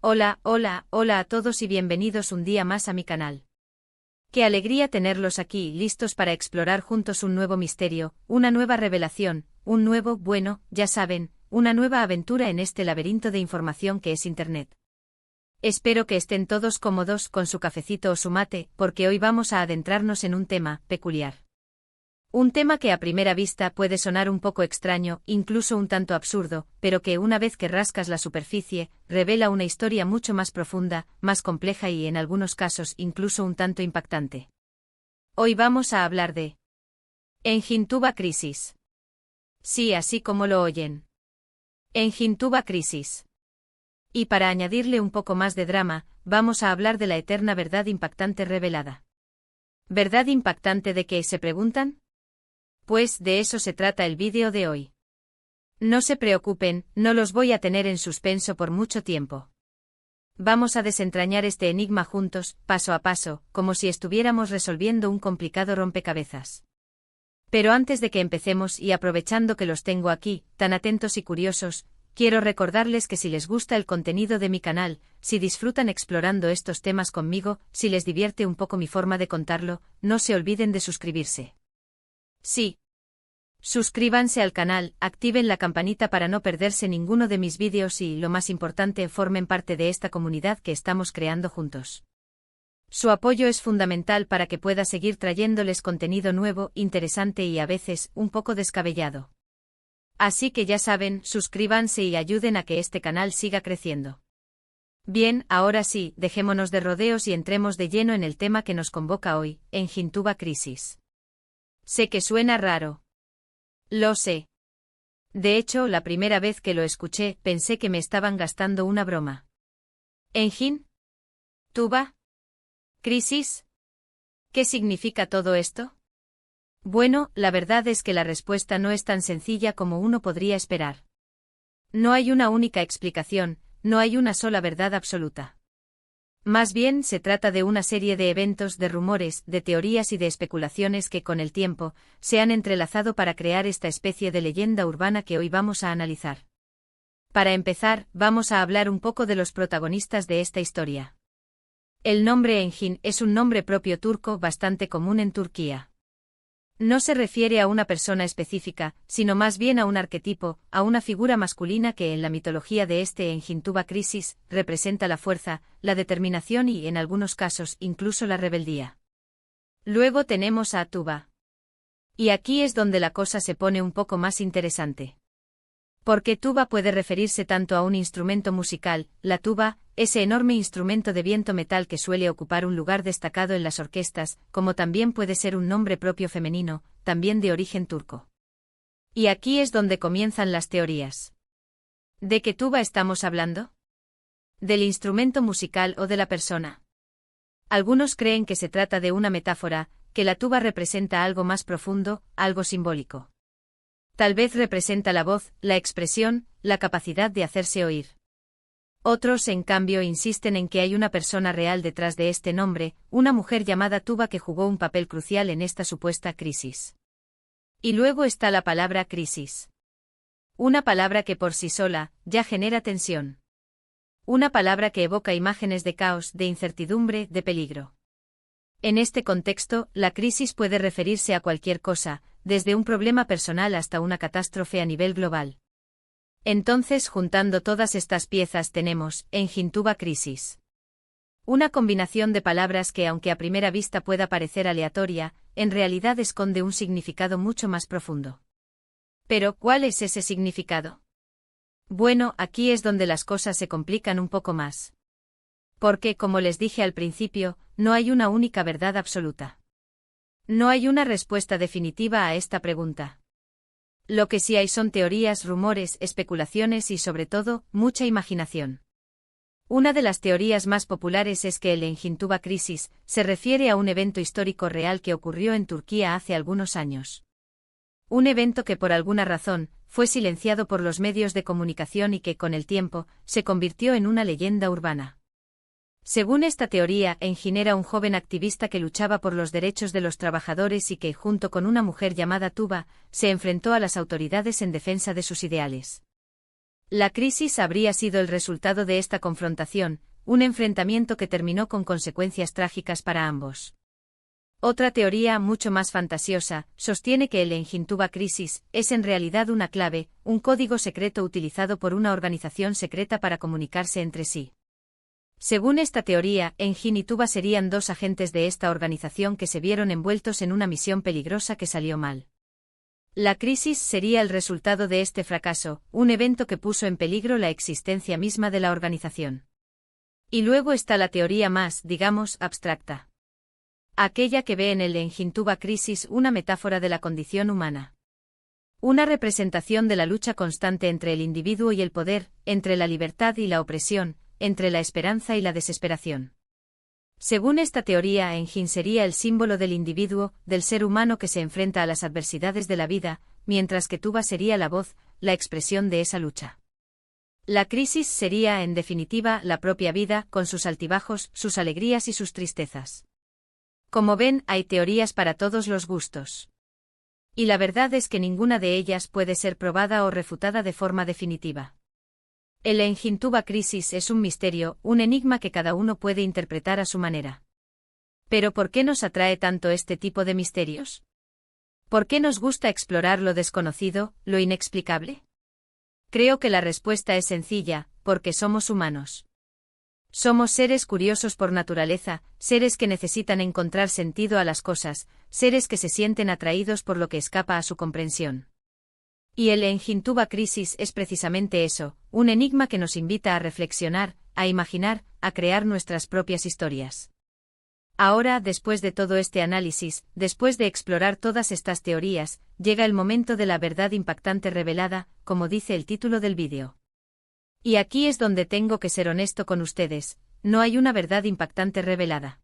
Hola, hola, hola a todos y bienvenidos un día más a mi canal. Qué alegría tenerlos aquí, listos para explorar juntos un nuevo misterio, una nueva revelación, un nuevo, bueno, ya saben, una nueva aventura en este laberinto de información que es Internet. Espero que estén todos cómodos con su cafecito o su mate, porque hoy vamos a adentrarnos en un tema peculiar. Un tema que a primera vista puede sonar un poco extraño, incluso un tanto absurdo, pero que una vez que rascas la superficie, revela una historia mucho más profunda, más compleja y en algunos casos incluso un tanto impactante. Hoy vamos a hablar de Engine Tuba Crisis. Sí, así como lo oyen. Engine Tuba Crisis. Y para añadirle un poco más de drama, vamos a hablar de la eterna verdad impactante revelada. ¿Verdad impactante de qué, se preguntan? Pues de eso se trata el vídeo de hoy. No se preocupen, no los voy a tener en suspenso por mucho tiempo. Vamos a desentrañar este enigma juntos, paso a paso, como si estuviéramos resolviendo un complicado rompecabezas. Pero antes de que empecemos y aprovechando que los tengo aquí, tan atentos y curiosos, quiero recordarles que si les gusta el contenido de mi canal, si disfrutan explorando estos temas conmigo, si les divierte un poco mi forma de contarlo, no se olviden de suscribirse. Sí. Suscríbanse al canal, activen la campanita para no perderse ninguno de mis vídeos y, lo más importante, formen parte de esta comunidad que estamos creando juntos. Su apoyo es fundamental para que pueda seguir trayéndoles contenido nuevo, interesante y a veces, un poco descabellado. Así que ya saben, suscríbanse y ayuden a que este canal siga creciendo. Bien, ahora sí, dejémonos de rodeos y entremos de lleno en el tema que nos convoca hoy, Engine Tuba Crisis. Sé que suena raro. Lo sé. De hecho, la primera vez que lo escuché, pensé que me estaban gastando una broma. ¿Engine? ¿Tuba? ¿Crisis? ¿Qué significa todo esto? Bueno, la verdad es que la respuesta no es tan sencilla como uno podría esperar. No hay una única explicación, no hay una sola verdad absoluta. Más bien se trata de una serie de eventos, de rumores, de teorías y de especulaciones que con el tiempo se han entrelazado para crear esta especie de leyenda urbana que hoy vamos a analizar. Para empezar, vamos a hablar un poco de los protagonistas de esta historia. El nombre Engin es un nombre propio turco bastante común en Turquía. No se refiere a una persona específica, sino más bien a un arquetipo, a una figura masculina que en la mitología de este Engin Tuba Crisis representa la fuerza, la determinación y, en algunos casos, incluso la rebeldía. Luego tenemos a Tuba. Y aquí es donde la cosa se pone un poco más interesante. Porque tuba puede referirse tanto a un instrumento musical, la tuba, ese enorme instrumento de viento metal que suele ocupar un lugar destacado en las orquestas, como también puede ser un nombre propio femenino, también de origen turco. Y aquí es donde comienzan las teorías. ¿De qué tuba estamos hablando? ¿Del instrumento musical o de la persona? Algunos creen que se trata de una metáfora, que la tuba representa algo más profundo, algo simbólico. Tal vez representa la voz, la expresión, la capacidad de hacerse oír. Otros, en cambio, insisten en que hay una persona real detrás de este nombre, una mujer llamada Tuba que jugó un papel crucial en esta supuesta crisis. Y luego está la palabra crisis. Una palabra que por sí sola ya genera tensión. Una palabra que evoca imágenes de caos, de incertidumbre, de peligro. En este contexto, la crisis puede referirse a cualquier cosa, desde un problema personal hasta una catástrofe a nivel global. Entonces, juntando todas estas piezas tenemos, Engin Tuba Crisis. Una combinación de palabras que, aunque a primera vista pueda parecer aleatoria, en realidad esconde un significado mucho más profundo. Pero, ¿cuál es ese significado? Bueno, aquí es donde las cosas se complican un poco más. Porque, como les dije al principio, no hay una única verdad absoluta. No hay una respuesta definitiva a esta pregunta. Lo que sí hay son teorías, rumores, especulaciones y, sobre todo, mucha imaginación. Una de las teorías más populares es que el Engin Tuba Crisis se refiere a un evento histórico real que ocurrió en Turquía hace algunos años. Un evento que por alguna razón fue silenciado por los medios de comunicación y que con el tiempo se convirtió en una leyenda urbana. Según esta teoría, Engin era un joven activista que luchaba por los derechos de los trabajadores y que, junto con una mujer llamada Tuba, se enfrentó a las autoridades en defensa de sus ideales. La crisis habría sido el resultado de esta confrontación, un enfrentamiento que terminó con consecuencias trágicas para ambos. Otra teoría, mucho más fantasiosa, sostiene que el Engin-Tuba Crisis es en realidad una clave, un código secreto utilizado por una organización secreta para comunicarse entre sí. Según esta teoría, Engin y Tuba serían dos agentes de esta organización que se vieron envueltos en una misión peligrosa que salió mal. La crisis sería el resultado de este fracaso, un evento que puso en peligro la existencia misma de la organización. Y luego está la teoría más, digamos, abstracta. Aquella que ve en el Engin-Tuba Crisis una metáfora de la condición humana. Una representación de la lucha constante entre el individuo y el poder, entre la libertad y la opresión, entre la esperanza y la desesperación. Según esta teoría, Engin sería el símbolo del individuo, del ser humano que se enfrenta a las adversidades de la vida, mientras que Tuba sería la voz, la expresión de esa lucha. La crisis sería, en definitiva, la propia vida, con sus altibajos, sus alegrías y sus tristezas. Como ven, hay teorías para todos los gustos. Y la verdad es que ninguna de ellas puede ser probada o refutada de forma definitiva. El Engin-Tuba Crisis es un misterio, un enigma que cada uno puede interpretar a su manera. ¿Pero por qué nos atrae tanto este tipo de misterios? ¿Por qué nos gusta explorar lo desconocido, lo inexplicable? Creo que la respuesta es sencilla, porque somos humanos. Somos seres curiosos por naturaleza, seres que necesitan encontrar sentido a las cosas, seres que se sienten atraídos por lo que escapa a su comprensión. Y el Engin-Tuba Crisis es precisamente eso, un enigma que nos invita a reflexionar, a imaginar, a crear nuestras propias historias. Ahora, después de todo este análisis, después de explorar todas estas teorías, llega el momento de la verdad impactante revelada, como dice el título del vídeo. Y aquí es donde tengo que ser honesto con ustedes, no hay una verdad impactante revelada.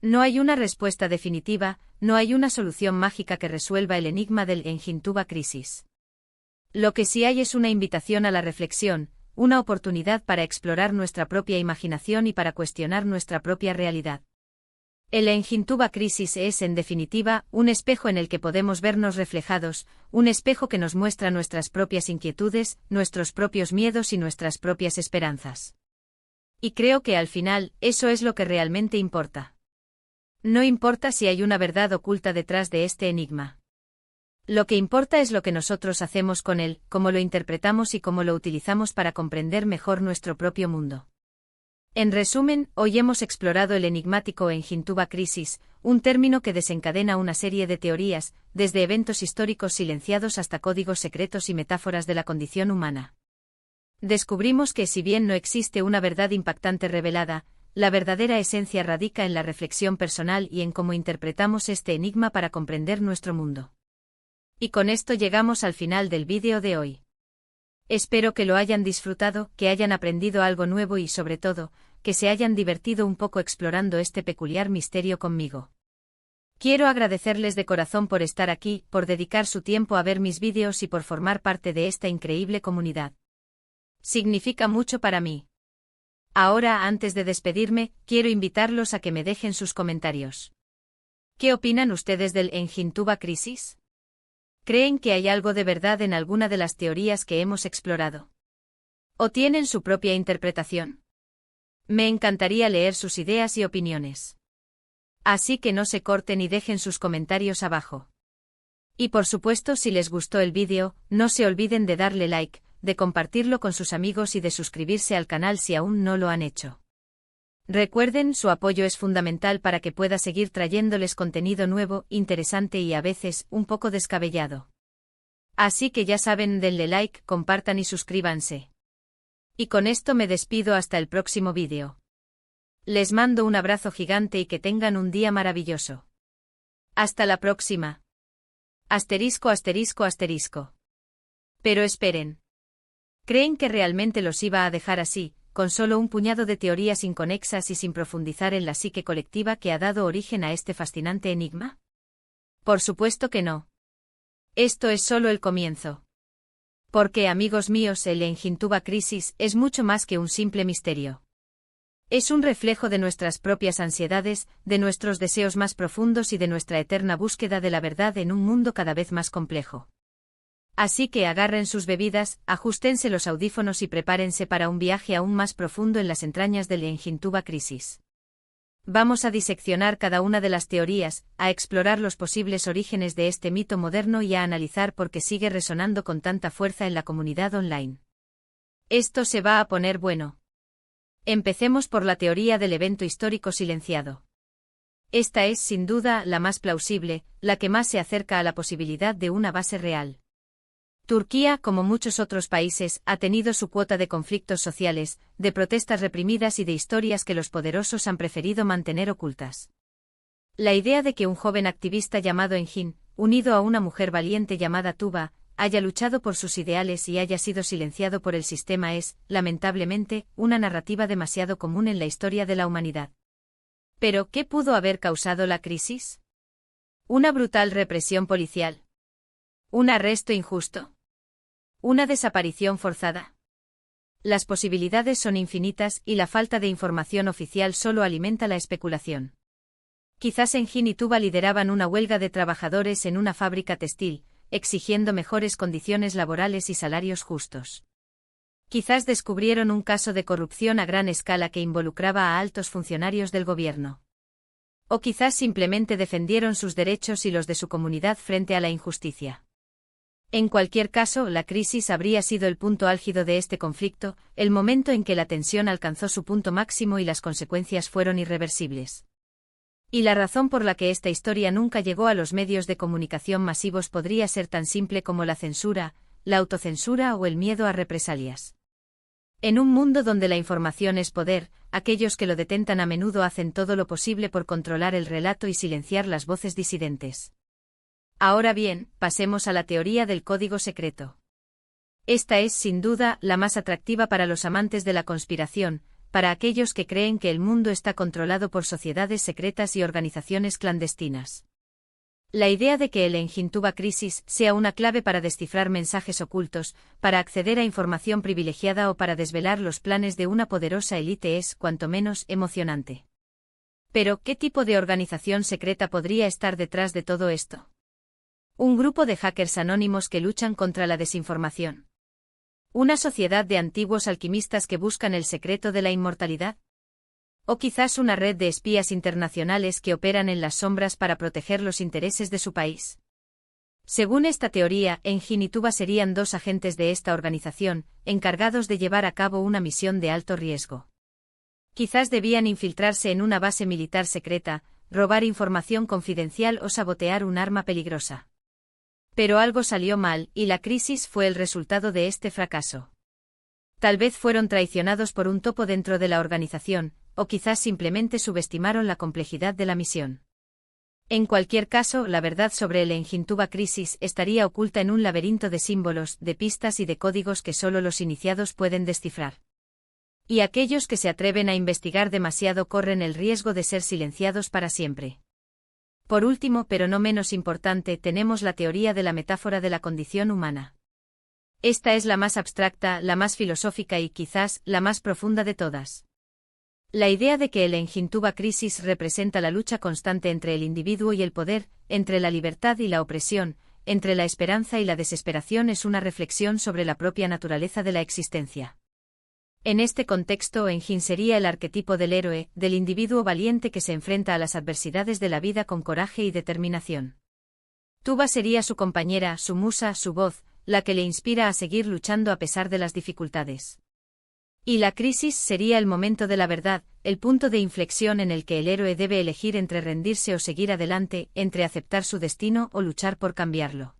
No hay una respuesta definitiva, no hay una solución mágica que resuelva el enigma del Engin-Tuba Crisis. Lo que sí hay es una invitación a la reflexión, una oportunidad para explorar nuestra propia imaginación y para cuestionar nuestra propia realidad. El Engin-Tuba Crisis es, en definitiva, un espejo en el que podemos vernos reflejados, un espejo que nos muestra nuestras propias inquietudes, nuestros propios miedos y nuestras propias esperanzas. Y creo que al final, eso es lo que realmente importa. No importa si hay una verdad oculta detrás de este enigma. Lo que importa es lo que nosotros hacemos con él, cómo lo interpretamos y cómo lo utilizamos para comprender mejor nuestro propio mundo. En resumen, hoy hemos explorado el enigmático Engin-Tuba Crisis, un término que desencadena una serie de teorías, desde eventos históricos silenciados hasta códigos secretos y metáforas de la condición humana. Descubrimos que si bien no existe una verdad impactante revelada, la verdadera esencia radica en la reflexión personal y en cómo interpretamos este enigma para comprender nuestro mundo. Y con esto llegamos al final del vídeo de hoy. Espero que lo hayan disfrutado, que hayan aprendido algo nuevo y sobre todo, que se hayan divertido un poco explorando este peculiar misterio conmigo. Quiero agradecerles de corazón por estar aquí, por dedicar su tiempo a ver mis vídeos y por formar parte de esta increíble comunidad. Significa mucho para mí. Ahora, antes de despedirme, quiero invitarlos a que me dejen sus comentarios. ¿Qué opinan ustedes del Engin-Tuba Crisis? ¿Creen que hay algo de verdad en alguna de las teorías que hemos explorado? ¿O tienen su propia interpretación? Me encantaría leer sus ideas y opiniones. Así que no se corten y dejen sus comentarios abajo. Y por supuesto, si les gustó el vídeo, no se olviden de darle like, de compartirlo con sus amigos y de suscribirse al canal si aún no lo han hecho. Recuerden, su apoyo es fundamental para que pueda seguir trayéndoles contenido nuevo, interesante y a veces, un poco descabellado. Así que ya saben, denle like, compartan y suscríbanse. Y con esto me despido hasta el próximo vídeo. Les mando un abrazo gigante y que tengan un día maravilloso. Hasta la próxima. Asterisco, asterisco, asterisco. Pero esperen. ¿Creen que realmente los iba a dejar así, con solo un puñado de teorías inconexas y sin profundizar en la psique colectiva que ha dado origen a este fascinante enigma? Por supuesto que no. Esto es solo el comienzo. Porque, amigos míos, el Engin-Tuba Crisis es mucho más que un simple misterio. Es un reflejo de nuestras propias ansiedades, de nuestros deseos más profundos y de nuestra eterna búsqueda de la verdad en un mundo cada vez más complejo. Así que agarren sus bebidas, ajustense los audífonos y prepárense para un viaje aún más profundo en las entrañas del Engine Tuba Crisis. Vamos a diseccionar cada una de las teorías, a explorar los posibles orígenes de este mito moderno y a analizar por qué sigue resonando con tanta fuerza en la comunidad online. Esto se va a poner bueno. Empecemos por la teoría del evento histórico silenciado. Esta es, sin duda, la más plausible, la que más se acerca a la posibilidad de una base real. Turquía, como muchos otros países, ha tenido su cuota de conflictos sociales, de protestas reprimidas y de historias que los poderosos han preferido mantener ocultas. La idea de que un joven activista llamado Engin, unido a una mujer valiente llamada Tuba, haya luchado por sus ideales y haya sido silenciado por el sistema es, lamentablemente, una narrativa demasiado común en la historia de la humanidad. ¿Pero qué pudo haber causado la crisis? ¿Una brutal represión policial? ¿Un arresto injusto? ¿Una desaparición forzada? Las posibilidades son infinitas y la falta de información oficial solo alimenta la especulación. Quizás Engin y Tuba lideraban una huelga de trabajadores en una fábrica textil, exigiendo mejores condiciones laborales y salarios justos. Quizás descubrieron un caso de corrupción a gran escala que involucraba a altos funcionarios del gobierno. O quizás simplemente defendieron sus derechos y los de su comunidad frente a la injusticia. En cualquier caso, la crisis habría sido el punto álgido de este conflicto, el momento en que la tensión alcanzó su punto máximo y las consecuencias fueron irreversibles. Y la razón por la que esta historia nunca llegó a los medios de comunicación masivos podría ser tan simple como la censura, la autocensura o el miedo a represalias. En un mundo donde la información es poder, aquellos que lo detentan a menudo hacen todo lo posible por controlar el relato y silenciar las voces disidentes. Ahora bien, pasemos a la teoría del código secreto. Esta es, sin duda, la más atractiva para los amantes de la conspiración, para aquellos que creen que el mundo está controlado por sociedades secretas y organizaciones clandestinas. La idea de que el Engin Tuba Crisis sea una clave para descifrar mensajes ocultos, para acceder a información privilegiada o para desvelar los planes de una poderosa élite es, cuanto menos, emocionante. Pero, ¿qué tipo de organización secreta podría estar detrás de todo esto? Un grupo de hackers anónimos que luchan contra la desinformación. ¿Una sociedad de antiguos alquimistas que buscan el secreto de la inmortalidad? ¿O quizás una red de espías internacionales que operan en las sombras para proteger los intereses de su país? Según esta teoría, Engin y Tuba serían dos agentes de esta organización, encargados de llevar a cabo una misión de alto riesgo. Quizás debían infiltrarse en una base militar secreta, robar información confidencial o sabotear un arma peligrosa. Pero algo salió mal, y la crisis fue el resultado de este fracaso. Tal vez fueron traicionados por un topo dentro de la organización, o quizás simplemente subestimaron la complejidad de la misión. En cualquier caso, la verdad sobre el Engin Tuba Crisis estaría oculta en un laberinto de símbolos, de pistas y de códigos que solo los iniciados pueden descifrar. Y aquellos que se atreven a investigar demasiado corren el riesgo de ser silenciados para siempre. Por último, pero no menos importante, tenemos la teoría de la metáfora de la condición humana. Esta es la más abstracta, la más filosófica y quizás la más profunda de todas. La idea de que el Engin Tuba Crisis representa la lucha constante entre el individuo y el poder, entre la libertad y la opresión, entre la esperanza y la desesperación es una reflexión sobre la propia naturaleza de la existencia. En este contexto, Engin sería el arquetipo del héroe, del individuo valiente que se enfrenta a las adversidades de la vida con coraje y determinación. Tuba sería su compañera, su musa, su voz, la que le inspira a seguir luchando a pesar de las dificultades. Y la crisis sería el momento de la verdad, el punto de inflexión en el que el héroe debe elegir entre rendirse o seguir adelante, entre aceptar su destino o luchar por cambiarlo.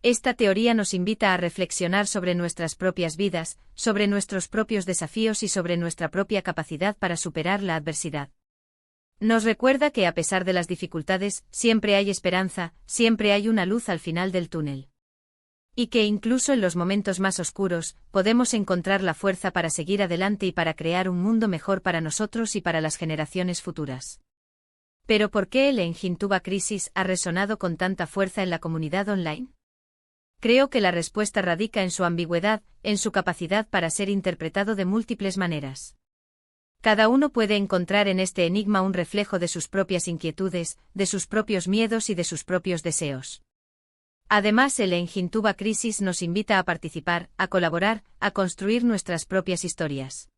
Esta teoría nos invita a reflexionar sobre nuestras propias vidas, sobre nuestros propios desafíos y sobre nuestra propia capacidad para superar la adversidad. Nos recuerda que a pesar de las dificultades, siempre hay esperanza, siempre hay una luz al final del túnel. Y que incluso en los momentos más oscuros, podemos encontrar la fuerza para seguir adelante y para crear un mundo mejor para nosotros y para las generaciones futuras. Pero ¿por qué el Engin Tuba Crisis ha resonado con tanta fuerza en la comunidad online? Creo que la respuesta radica en su ambigüedad, en su capacidad para ser interpretado de múltiples maneras. Cada uno puede encontrar en este enigma un reflejo de sus propias inquietudes, de sus propios miedos y de sus propios deseos. Además, el Engine Tuba Crisis nos invita a participar, a colaborar, a construir nuestras propias historias.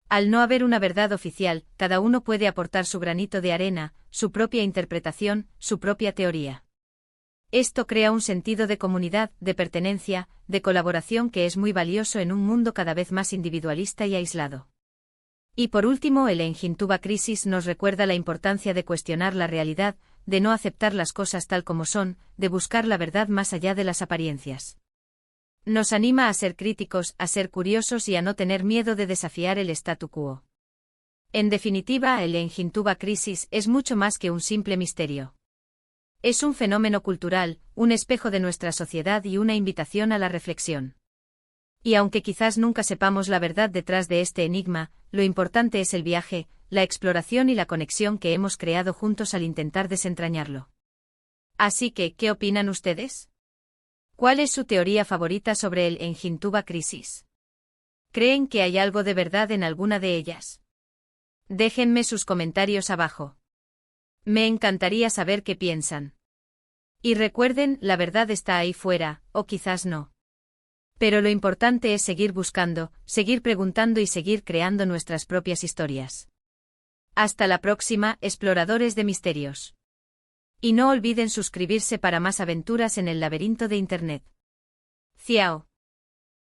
Al no haber una verdad oficial, cada uno puede aportar su granito de arena, su propia interpretación, su propia teoría. Esto crea un sentido de comunidad, de pertenencia, de colaboración que es muy valioso en un mundo cada vez más individualista y aislado. Y por último, el Engine Tuba Crisis nos recuerda la importancia de cuestionar la realidad, de no aceptar las cosas tal como son, de buscar la verdad más allá de las apariencias. Nos anima a ser críticos, a ser curiosos y a no tener miedo de desafiar el statu quo. En definitiva, el Engine Tuba Crisis es mucho más que un simple misterio. Es un fenómeno cultural, un espejo de nuestra sociedad y una invitación a la reflexión. Y aunque quizás nunca sepamos la verdad detrás de este enigma, lo importante es el viaje, la exploración y la conexión que hemos creado juntos al intentar desentrañarlo. Así que, ¿qué opinan ustedes? ¿Cuál es su teoría favorita sobre el Engine Tuba Crisis? ¿Creen que hay algo de verdad en alguna de ellas? Déjenme sus comentarios abajo. Me encantaría saber qué piensan. Y recuerden, la verdad está ahí fuera, o quizás no. Pero lo importante es seguir buscando, seguir preguntando y seguir creando nuestras propias historias. Hasta la próxima, exploradores de misterios. Y no olviden suscribirse para más aventuras en el laberinto de Internet. Ciao.